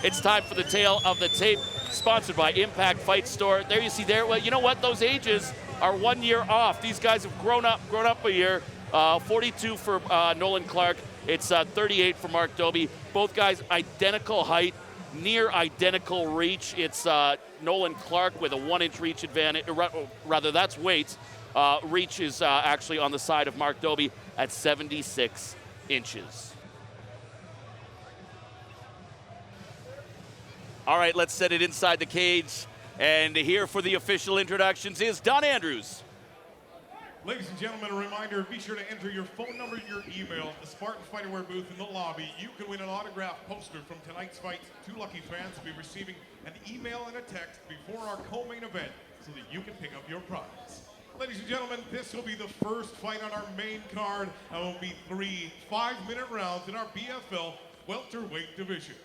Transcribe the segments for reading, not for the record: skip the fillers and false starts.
It's time for the tale of the tape, sponsored by Impact Fight Store. There you see there, well, you know what? Those ages are 1 year off. These guys have grown up a year. 42 for Nolan Clark. It's 38 for Mark Dobie. Both guys identical height, near identical reach. It's Nolan Clark with a 1-inch reach advantage. Rather, that's weight. Reach is actually on the side of Mark Dobie at 76 inches. All right, let's set it inside the cage. And here for the official introductions is Don Andrews. Ladies and gentlemen, a reminder, be sure to enter your phone number and your email at the Spartan Fighterwear booth in the lobby. You can win an autographed poster from tonight's fight. 2 lucky fans will be receiving an email and a text before our co-main event so that you can pick up your prize. Ladies and gentlemen, this will be the first fight on our main card, and will be 3 5-minute rounds in our BFL welterweight division.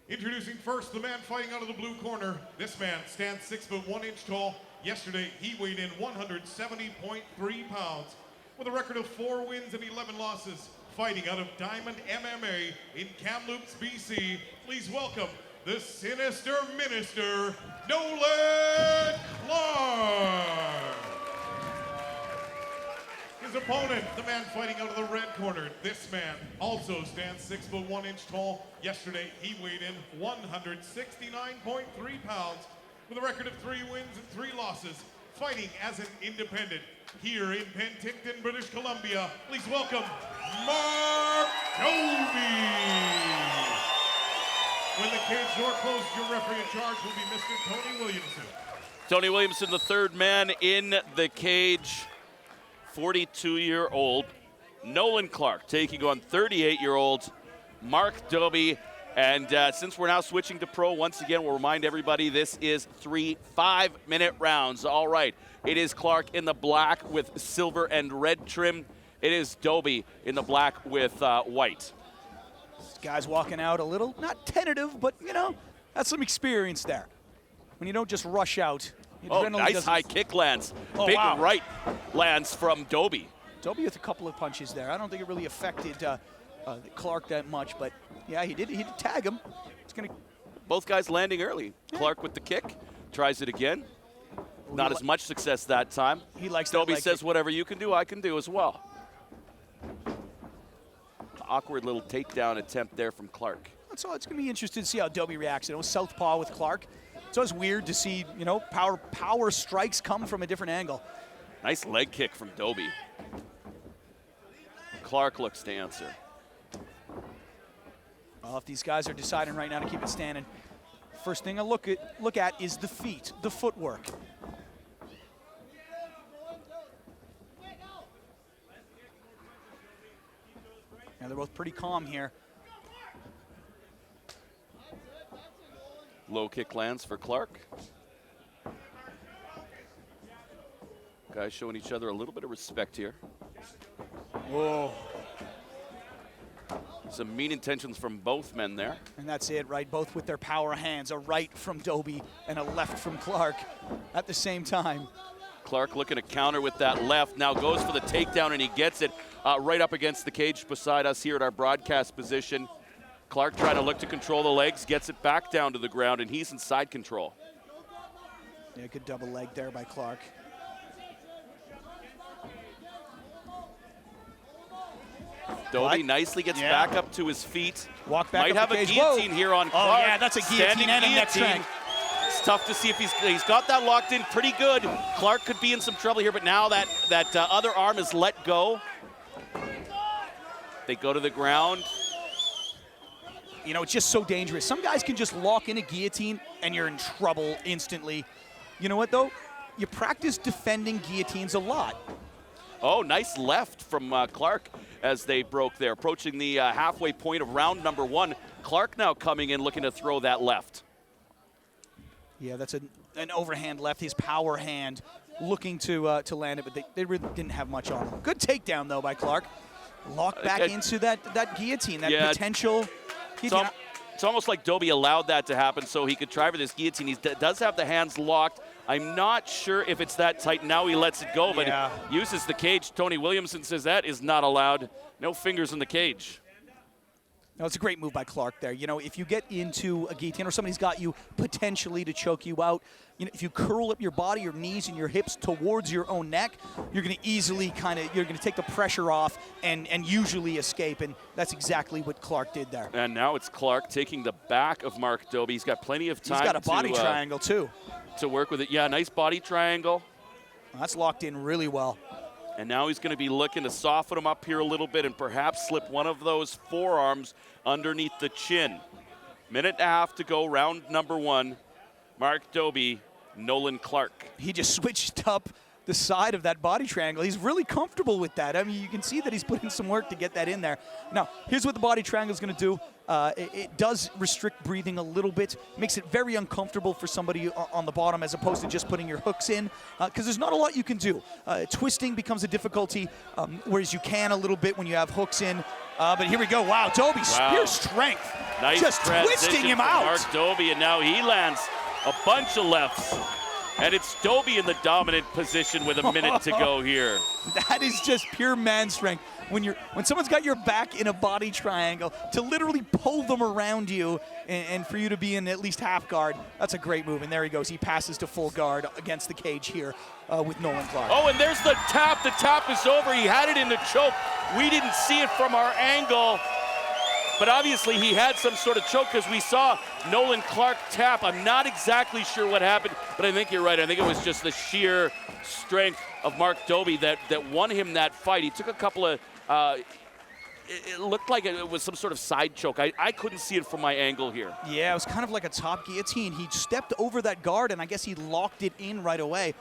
Introducing first the man fighting out of the blue corner. This man stands 6 foot 1 inch tall. Yesterday, he weighed in 170.3 pounds with a record of 4 wins and 11 losses, fighting out of Diamond MMA in Kamloops, BC. Please welcome the Sinister Minister, Nolan Clark. His opponent, the man fighting out of the red corner. This man also stands 6 foot 1 inch tall. Yesterday, he weighed in 169.3 pounds with a record of 3 wins and 3 losses, fighting as an independent here in Penticton, British Columbia. Please welcome Mark Dobie. When the cage door closes, your referee in charge will be Mr. Tony Williamson. Tony Williamson, the third man in the cage. 42-year-old Nolan Clark taking on 38-year-old Mark Dobie. And since we're now switching to pro, once again, we'll remind everybody this is 3 5-minute rounds. All right, it is Clark in the black with silver and red trim. It is Dobie in the black with white. This guy's walking out a little, not tentative, but, you know, that's some experience there. When you don't just rush out. Oh, nice high kick lands. Oh, big wow. right lands from Dobie. Dobie with a couple of punches there. I don't think it really affected Clark that much, but yeah, he did tag him. It's gonna. Both guys landing early. Yeah. Clark with the kick, tries it again. Not as much success that time. He likes Dobie that says, whatever you can do, I can do as well. Awkward little takedown attempt there from Clark. So it's going to be interesting to see how Dobie reacts. It was southpaw with Clark. So it's weird to see, you know, power strikes come from a different angle. Nice leg kick from Dobie. Clark looks to answer. Well, if these guys are deciding right now to keep it standing, first thing I look at is the feet, the footwork. Now they're both pretty calm here. Low kick lands for Clark. Guys showing each other a little bit of respect here. Whoa. Some mean intentions from both men there. And that's it, right? Both with their power hands. A right from Dobie and a left from Clark at the same time. Clark looking to counter with that left. Now goes for the takedown and he gets it right up against the cage beside us here at our broadcast position. Clark trying to look to control the legs, gets it back down to the ground, and he's in side control. Yeah, good double leg there by Clark. Dobie nicely gets back up to his feet. Walk back. Might have a guillotine here on Clark. Oh yeah, that's a guillotine and a neck crank. It's tough to see if he's got that locked in pretty good. Clark could be in some trouble here, but now that other arm is let go. They go to the ground. You know, it's just so dangerous. Some guys can just lock in a guillotine and you're in trouble instantly. You know what, though? You practice defending guillotines a lot. Oh, nice left from Clark as they broke there. Approaching the halfway point of round number 1. Clark now coming in looking to throw that left. Yeah, that's an overhand left, his power hand, looking to land it, but they really didn't have much on him. Good takedown, though, by Clark. Locked back into that guillotine, that potential. It's almost like Dobie allowed that to happen so he could try for this guillotine. He does have the hands locked. I'm not sure if it's that tight. Now he lets it go, but uses the cage. Tony Williamson says that is not allowed. No fingers in the cage. No, it's a great move by Clark there. You know, if you get into a guillotine or somebody's got you potentially to choke you out, you know, if you curl up your body, your knees and your hips towards your own neck, you're going to easily you're going to take the pressure off and usually escape. And that's exactly what Clark did there. And now it's Clark taking the back of Mark Dobie. He's got plenty of time. He's got a body triangle too. To work with it. Yeah, nice body triangle. Well, that's locked in really well. And now he's going to be looking to soften him up here a little bit and perhaps slip one of those forearms underneath the chin. Minute and a half to go, round number 1. Mark Dobie, Nolan Clark. He just switched up the side of that body triangle. He's really comfortable with that. I mean, you can see that he's put in some work to get that in there. Now, here's what the body triangle is going to do. It does restrict breathing a little bit, makes it very uncomfortable for somebody on the bottom as opposed to just putting your hooks in, because there's not a lot you can do. Twisting becomes a difficulty, whereas you can a little bit when you have hooks in. But here we go. Wow, Dobie, spear strength. Nice just twisting him out. Mark Dobie, and now he lands a bunch of lefts. And it's Dobie in the dominant position with a minute to go here. That is just pure man strength. When someone's got your back in a body triangle, to literally pull them around you and for you to be in at least half guard, that's a great move. And there he goes. He passes to full guard against the cage here with Nolan Clark. Oh, and there's the tap. The tap is over. He had it in the choke. We didn't see it from our angle. But obviously he had some sort of choke because we saw Nolan Clark tap. I'm not exactly sure what happened, but I think you're right. I think it was just the sheer strength of Mark Dobie that won him that fight. He took a couple of, it looked like it was some sort of side choke. I couldn't see it from my angle here. Yeah, it was kind of like a top guillotine. He stepped over that guard, and I guess he locked it in right away.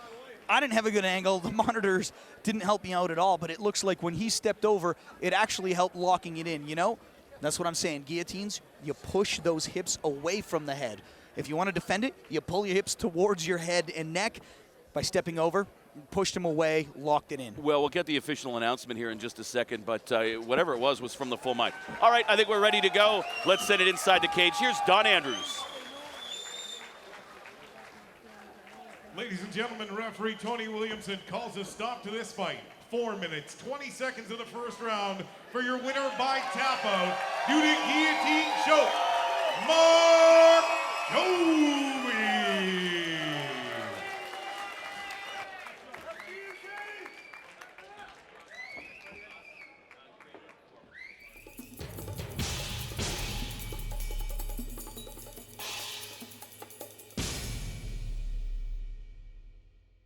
I didn't have a good angle. The monitors didn't help me out at all, but it looks like when he stepped over, it actually helped locking it in, you know? That's what I'm saying. Guillotines, you push those hips away from the head. If you want to defend it, you pull your hips towards your head and neck by stepping over, pushed him away, locked it in. Well, we'll get the official announcement here in just a second, but whatever it was from the full mic. All right, I think we're ready to go. Let's send it inside the cage. Here's Don Andrews. Ladies and gentlemen, referee Tony Williamson calls a stop to this fight. 4 minutes, 20 seconds of the first round for your winner by tap out due to guillotine choke, Mark Dobie.